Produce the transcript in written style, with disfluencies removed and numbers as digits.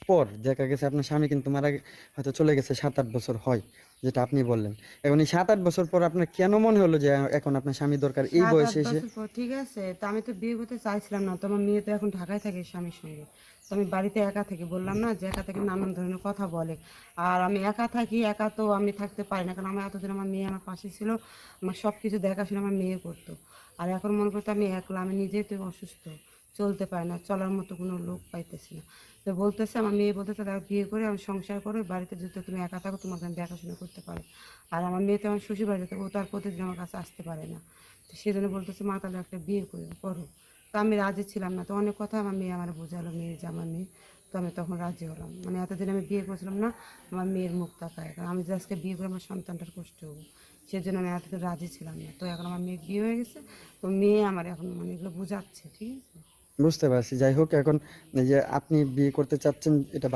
পর দেখা গেছে আপনার স্বামী কিন্তু মারা হয়তো চলে গেছে 7-8 বছর হয়, যেটা আপনি বললেন। এখন এই 7-8 বছর পর আপনার কেন মনে হলো যে এখন আপনার স্বামী দরকার এই 7-8 বয়সে এসে? বছর পর ঠিক আছে। তো আমি তো বিয়ে করতে চাইছিলাম না। তো আমার মেয়ে তো এখন ঢাকায় থাকে স্বামীর সঙ্গে। তো আমি বাড়িতে একা থাকি। বললাম না যে একা থেকে নানান ধরনের কথা বলে। আর আমি একা থাকি, একা তো আমি থাকতে পারি না। কারণ আমার এতদিন আমার মেয়ে আমার পাশে ছিল। আমার সব কিছু দেখাশোনা আমার মেয়ে করতো। আর এখন মনে করতে আমি একলা, আমি নিজেই তো অসুস্থ। চলতে পারি না, চলার মতো কোনো লোক পাইতেছি না। তো বলতেছে আমার মেয়ে বলতেছে তারা বিয়ে করে আমি সংসার করে বাড়িতে যদি তুমি একা থাকো তোমাকে আমি দেখাশোনা করতে পারো। আর আমার মেয়ে তো আমার শ্বশুর বাড়িতে থাকে, ও তো আর প্রতিদিন আমার কাছে আসতে পারে না। তো সেই জন্য বলতেছে মা তাহলে একটা বিয়ে করো। তো আমি রাজি ছিলাম না। তো অনেক কথা আমার মেয়ে আমার বোঝালো, মেয়ে যে আমার মেয়ে। তো আমি তখন রাজি হলাম। মানে এতদিন আমি বিয়ে করছিলাম না আমার মেয়ের মুখ তাকায়, কারণ আমি যে আজকে বিয়ে করে আমার সন্তানটার কষ্ট হবো সেই জন্য আমি এতদিন রাজি ছিলাম না। তো এখন আমার মেয়ে বিয়ে হয়ে গেছে। তো মেয়ে আমার এখন মানে এগুলো বোঝাচ্ছে, ঠিক আছে। বুঝতে পারছি। যাই হোক, এখন এই যে আপনি বিয়ে করতে চাচ্ছেন এটা